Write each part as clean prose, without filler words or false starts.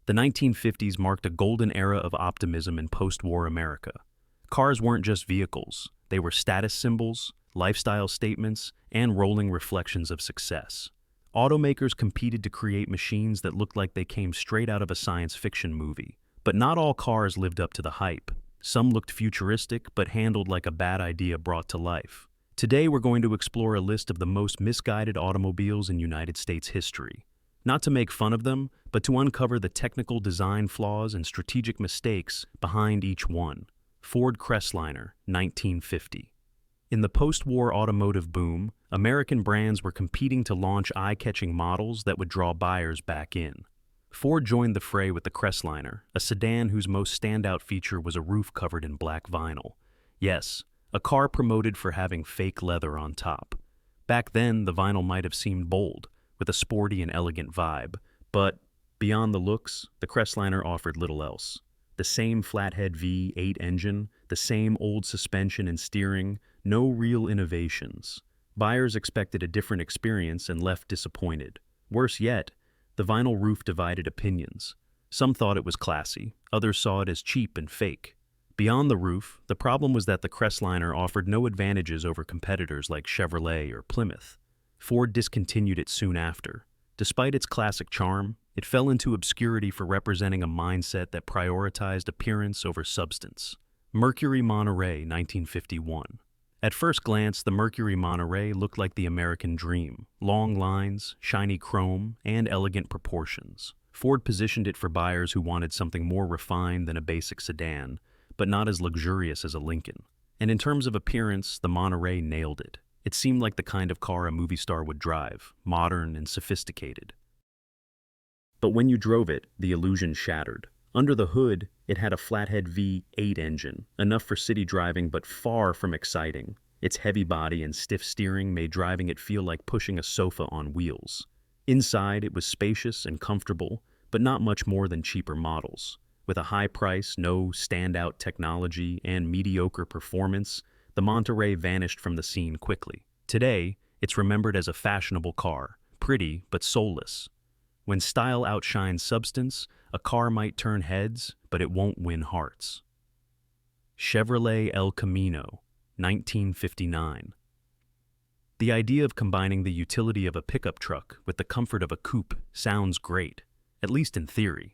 The 1950s marked a golden era of optimism in post-war America. Cars weren't just vehicles, they were status symbols, lifestyle statements, and rolling reflections of success. Automakers competed to create machines that looked like they came straight out of a science fiction movie. But not all cars lived up to the hype. Some looked futuristic but handled like a bad idea brought to life. Today we're going to explore a list of the most misguided automobiles in United States history. Not to make fun of them, but to uncover the technical design flaws and strategic mistakes behind each one. Ford Crestliner, 1950. In the post-war automotive boom, American brands were competing to launch eye-catching models that would draw buyers back in. Ford joined the fray with the Crestliner, a sedan whose most standout feature was a roof covered in black vinyl. Yes, a car promoted for having fake leather on top. Back then, the vinyl might have seemed bold, with a sporty and elegant vibe, but beyond the looks, the Crestliner offered little else. The same flathead V8 engine, the same old suspension and steering, no real innovations. Buyers expected a different experience and left disappointed. Worse yet, the vinyl roof divided opinions. Some thought it was classy, others saw it as cheap and fake. Beyond the roof, the problem was that the Crestliner offered no advantages over competitors like Chevrolet or Plymouth. Ford discontinued it soon after. Despite its classic charm, it fell into obscurity for representing a mindset that prioritized appearance over substance. Mercury Monterey, 1951. At first glance, the Mercury Monterey looked like the American dream. Long lines, shiny chrome, and elegant proportions. Ford positioned it for buyers who wanted something more refined than a basic sedan, but not as luxurious as a Lincoln. And in terms of appearance, the Monterey nailed it. It seemed like the kind of car a movie star would drive, modern and sophisticated. But when you drove it, the illusion shattered. Under the hood, it had a flathead V8 engine, enough for city driving but far from exciting. Its heavy body and stiff steering made driving it feel like pushing a sofa on wheels. Inside, it was spacious and comfortable, but not much more than cheaper models. With a high price, no standout technology, and mediocre performance, the Monterey vanished from the scene quickly. Today, it's remembered as a fashionable car, pretty but soulless. When style outshines substance, a car might turn heads, but it won't win hearts. Chevrolet El Camino, 1959. The idea of combining the utility of a pickup truck with the comfort of a coupe sounds great, at least in theory.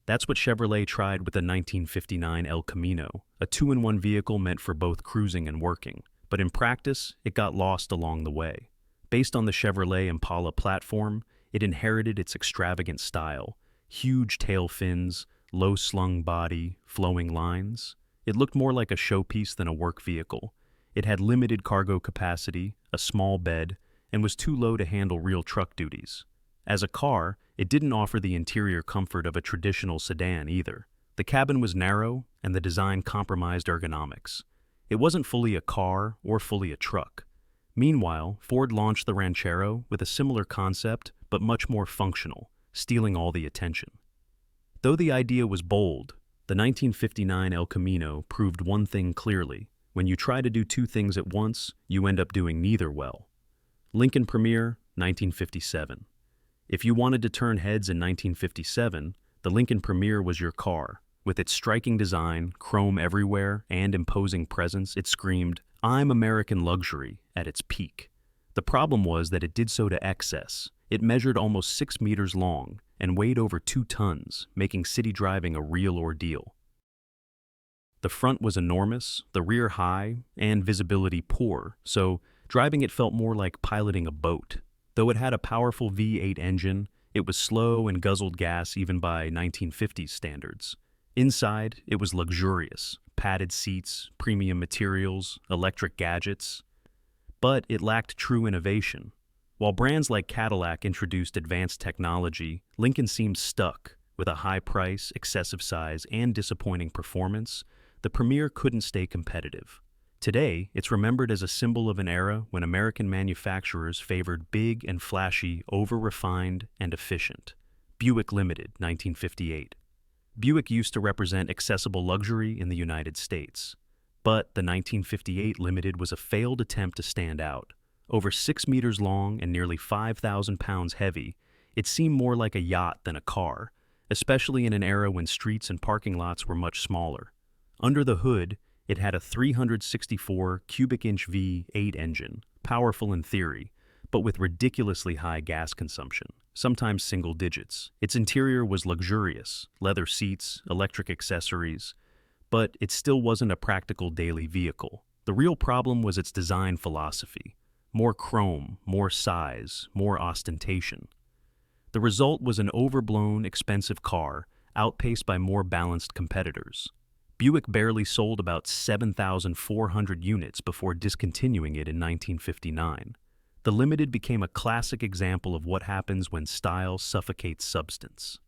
That's what Chevrolet tried with the 1959 El Camino, a two-in-one vehicle meant for both cruising and working, but in practice, it got lost along the way. Based on the Chevrolet Impala platform, it inherited its extravagant style, huge tail fins, low-slung body, flowing lines. It looked more like a showpiece than a work vehicle. It had limited cargo capacity, a small bed, and was too low to handle real truck duties. As a car, it didn't offer the interior comfort of a traditional sedan either. The cabin was narrow, and the design compromised ergonomics. It wasn't fully a car or fully a truck. Meanwhile, Ford launched the Ranchero with a similar concept, but much more functional, stealing all the attention. Though the idea was bold, the 1959 El Camino proved one thing clearly. When you try to do two things at once, you end up doing neither well. Lincoln Premier, 1957. If you wanted to turn heads in 1957, the Lincoln Premier was your car. With its striking design, chrome everywhere, and imposing presence, it screamed, "I'm American luxury," at its peak. The problem was that it did so to excess. It measured almost 6 meters long and weighed over 2 tons, making city driving a real ordeal. The front was enormous, the rear high, and visibility poor, so driving it felt more like piloting a boat. Though it had a powerful V8 engine, it was slow and guzzled gas even by 1950s standards. Inside, it was luxurious, padded seats, premium materials, electric gadgets. But it lacked true innovation. While brands like Cadillac introduced advanced technology, Lincoln seemed stuck. With a high price, excessive size, and disappointing performance, the Premier couldn't stay competitive. Today, it's remembered as a symbol of an era when American manufacturers favored big and flashy, over-refined, and efficient. Buick Limited, 1958. Buick used to represent accessible luxury in the United States. But the 1958 Limited was a failed attempt to stand out. Over 6 meters long and nearly 5,000 pounds heavy, it seemed more like a yacht than a car, especially in an era when streets and parking lots were much smaller. Under the hood, it had a 364 cubic inch V8 engine, powerful in theory, but with ridiculously high gas consumption, sometimes single digits. Its interior was luxurious, leather seats, electric accessories, but it still wasn't a practical daily vehicle. The real problem was its design philosophy. More chrome, more size, more ostentation. The result was an overblown, expensive car, outpaced by more balanced competitors. Buick barely sold about 7,400 units before discontinuing it in 1959. The Limited became a classic example of what happens when style suffocates substance.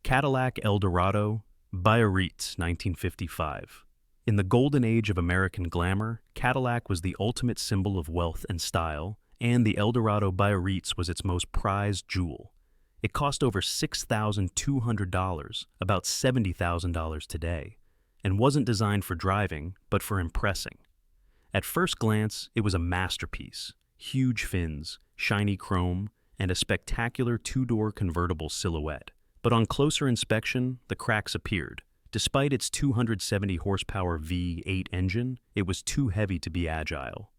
Cadillac Eldorado, Biarritz, 1955. In the golden age of American glamour, Cadillac was the ultimate symbol of wealth and style, and the Eldorado Biarritz was its most prized jewel. It cost over $6,200, about $70,000 today, and wasn't designed for driving, but for impressing. At first glance, it was a masterpiece. Huge fins, shiny chrome, and a spectacular two-door convertible silhouette. But on closer inspection, the cracks appeared. Despite its 270 horsepower V8 engine, it was too heavy to be agile.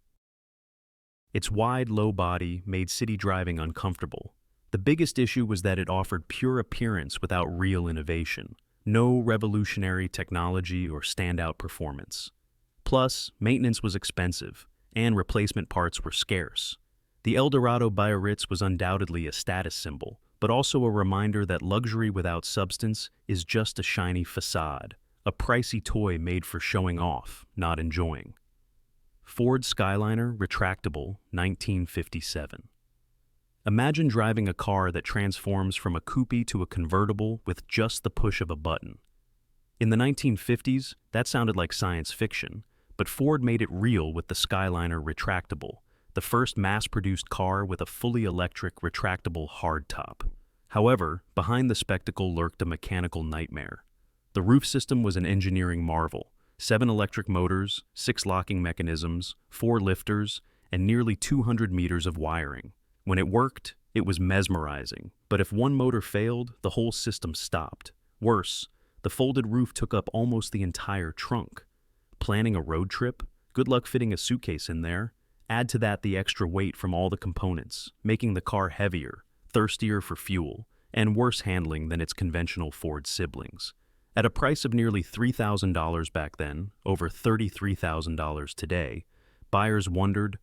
Its wide, low body made city driving uncomfortable. The biggest issue was that it offered pure appearance without real innovation. No revolutionary technology or standout performance. Plus, maintenance was expensive, and replacement parts were scarce. The Eldorado Biarritz was undoubtedly a status symbol, but also a reminder that luxury without substance is just a shiny facade, a pricey toy made for showing off, not enjoying. Ford Skyliner Retractable, 1957. Imagine driving a car that transforms from a coupe to a convertible with just the push of a button. In the 1950s, that sounded like science fiction, but Ford made it real with the Skyliner Retractable, the first mass-produced car with a fully electric retractable hardtop. However, behind the spectacle lurked a mechanical nightmare. The roof system was an engineering marvel: 7 electric motors, 6 locking mechanisms, 4 lifters, and nearly 200 meters of wiring. When it worked, it was mesmerizing, but if one motor failed, the whole system stopped. Worse, the folded roof took up almost the entire trunk. Planning a road trip? Good luck fitting a suitcase in there. Add to that the extra weight from all the components, making the car heavier, thirstier for fuel, and worse handling than its conventional Ford siblings. At a price of nearly $3,000 back then, over $33,000 today, buyers wondered,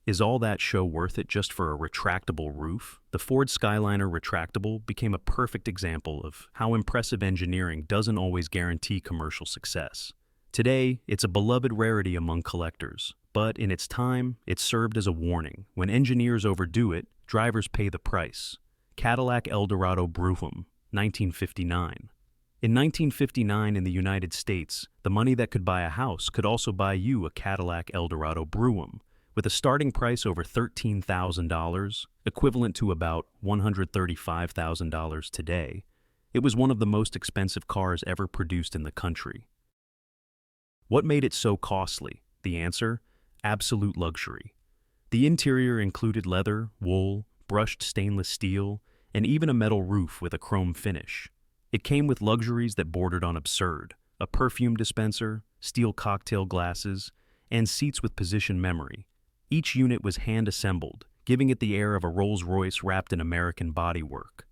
is all that show worth it just for a retractable roof? The Ford Skyliner Retractable became a perfect example of how impressive engineering doesn't always guarantee commercial success. Today, it's a beloved rarity among collectors, but in its time, it served as a warning. When engineers overdo it, drivers pay the price. Cadillac Eldorado Brougham, 1959. In 1959 in the United States, the money that could buy a house could also buy you a Cadillac Eldorado Brougham. With a starting price over $13,000, equivalent to about $135,000 today, it was one of the most expensive cars ever produced in the country. What made it so costly? The answer: absolute luxury. The interior included leather, wool, brushed stainless steel, and even a metal roof with a chrome finish. It came with luxuries that bordered on absurd: a perfume dispenser, steel cocktail glasses, and seats with position memory. Each unit was hand-assembled, giving it the air of a Rolls-Royce wrapped in American bodywork.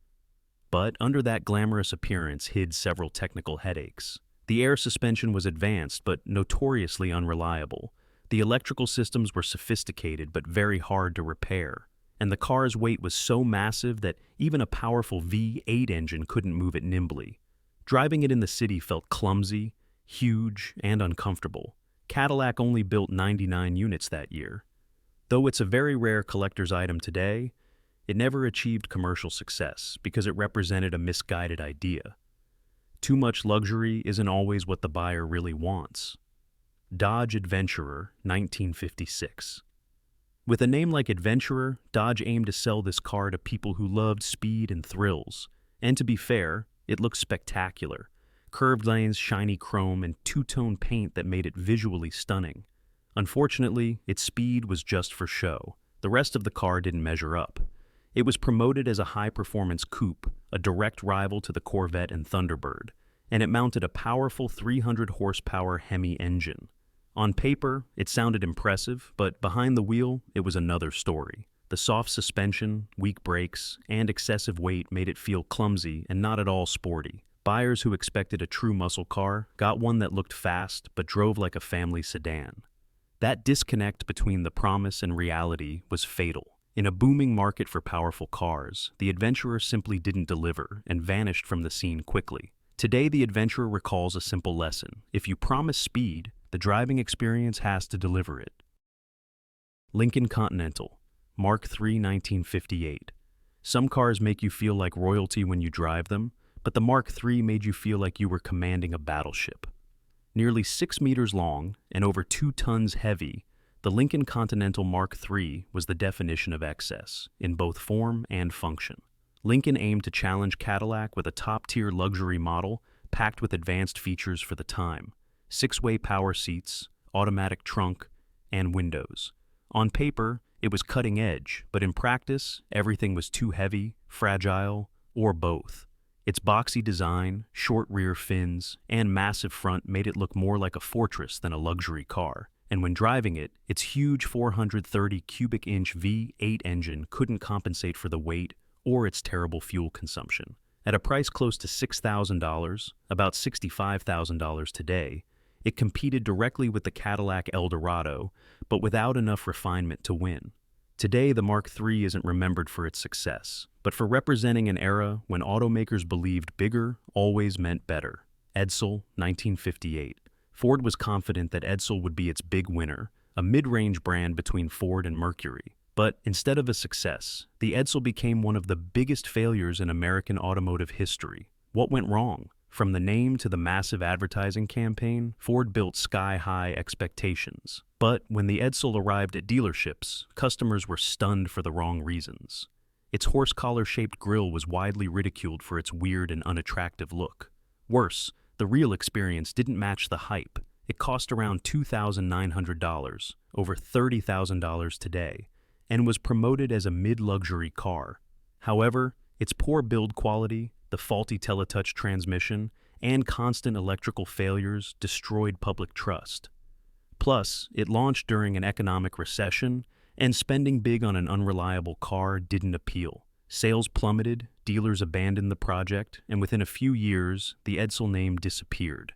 But under that glamorous appearance hid several technical headaches. The air suspension was advanced but notoriously unreliable. The electrical systems were sophisticated but very hard to repair. And the car's weight was so massive that even a powerful V8 engine couldn't move it nimbly. Driving it in the city felt clumsy, huge, and uncomfortable. Cadillac only built 99 units that year. Though it's a very rare collector's item today, it never achieved commercial success because it represented a misguided idea. Too much luxury isn't always what the buyer really wants. Dodge Adventurer, 1956. With a name like Adventurer, Dodge aimed to sell this car to people who loved speed and thrills. And to be fair, it looked spectacular. Curved lanes, shiny chrome, and two-tone paint that made it visually stunning. Unfortunately, its speed was just for show. The rest of the car didn't measure up. It was promoted as a high-performance coupe, a direct rival to the Corvette and Thunderbird, and it mounted a powerful 300-horsepower Hemi engine. On paper, it sounded impressive, but behind the wheel, it was another story. The soft suspension, weak brakes, and excessive weight made it feel clumsy and not at all sporty. Buyers who expected a true muscle car got one that looked fast but drove like a family sedan. That disconnect between the promise and reality was fatal. In a booming market for powerful cars, the adventurer simply didn't deliver and vanished from the scene quickly. Today, the adventurer recalls a simple lesson. If you promise speed, the driving experience has to deliver it. Lincoln Continental, Mark III 1958. Some cars make you feel like royalty when you drive them, but the Mark III made you feel like you were commanding a battleship. Nearly 6 meters long and over 2 tons heavy, the Lincoln Continental Mark III was the definition of excess, in both form and function. Lincoln aimed to challenge Cadillac with a top-tier luxury model packed with advanced features for the time: 6-way power seats, automatic trunk, and windows. On paper, it was cutting edge, but in practice, everything was too heavy, fragile, or both. Its boxy design, short rear fins, and massive front made it look more like a fortress than a luxury car. And when driving it, its huge 430 cubic inch V8 engine couldn't compensate for the weight or its terrible fuel consumption. At a price close to $6,000, about $65,000 today, it competed directly with the Cadillac Eldorado, but without enough refinement to win. Today, the Mark III isn't remembered for its success, but for representing an era when automakers believed bigger always meant better. Edsel, 1958. Ford was confident that Edsel would be its big winner, a mid-range brand between Ford and Mercury. But instead of a success, the Edsel became one of the biggest failures in American automotive history. What went wrong? From the name to the massive advertising campaign, Ford built sky-high expectations. But when the Edsel arrived at dealerships, customers were stunned for the wrong reasons. Its horse-collar-shaped grille was widely ridiculed for its weird and unattractive look. Worse, the real experience didn't match the hype. It cost around $2,900, over $30,000 today, and was promoted as a mid-luxury car. However, its poor build quality, the faulty teletouch transmission, and constant electrical failures destroyed public trust. Plus, it launched during an economic recession, and spending big on an unreliable car didn't appeal. Sales plummeted, dealers abandoned the project, and within a few years, the Edsel name disappeared.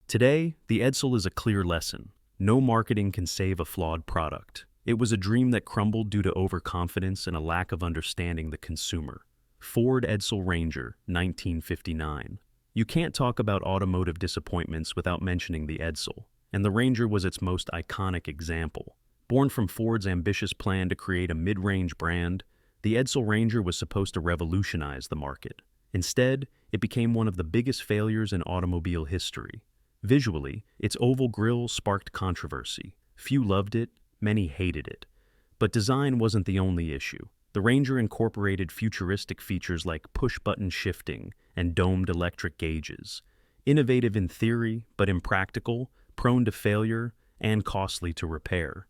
Today, the Edsel is a clear lesson. No marketing can save a flawed product. It was a dream that crumbled due to overconfidence and a lack of understanding the consumer. Ford Edsel Ranger, 1959. You can't talk about automotive disappointments without mentioning the Edsel, and the Ranger was its most iconic example. Born from Ford's ambitious plan to create a mid-range brand, the Edsel Ranger was supposed to revolutionize the market. Instead, it became one of the biggest failures in automobile history. Visually, its oval grille sparked controversy. Few loved it, many hated it. But design wasn't the only issue. The Ranger incorporated futuristic features like push-button shifting and domed electric gauges. Innovative in theory, but impractical, prone to failure, and costly to repair.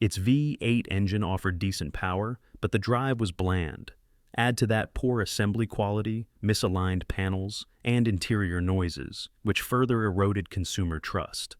Its V8 engine offered decent power, but the drive was bland. Add to that poor assembly quality, misaligned panels, and interior noises, which further eroded consumer trust.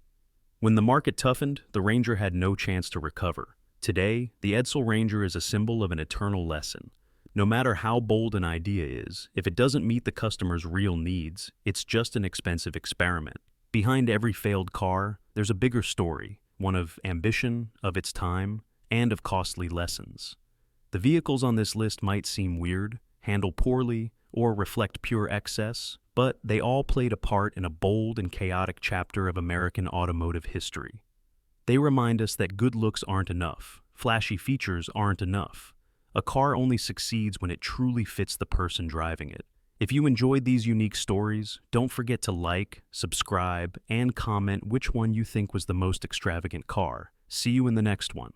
When the market toughened, the Ranger had no chance to recover. Today, the Edsel Ranger is a symbol of an eternal lesson. No matter how bold an idea is, if it doesn't meet the customer's real needs, it's just an expensive experiment. Behind every failed car, there's a bigger story, one of ambition, of its time, and of costly lessons. The vehicles on this list might seem weird, handle poorly, or reflect pure excess, but they all played a part in a bold and chaotic chapter of American automotive history. They remind us that good looks aren't enough, flashy features aren't enough. A car only succeeds when it truly fits the person driving it. If you enjoyed these unique stories, don't forget to like, subscribe, and comment which one you think was the most extravagant car. See you in the next one.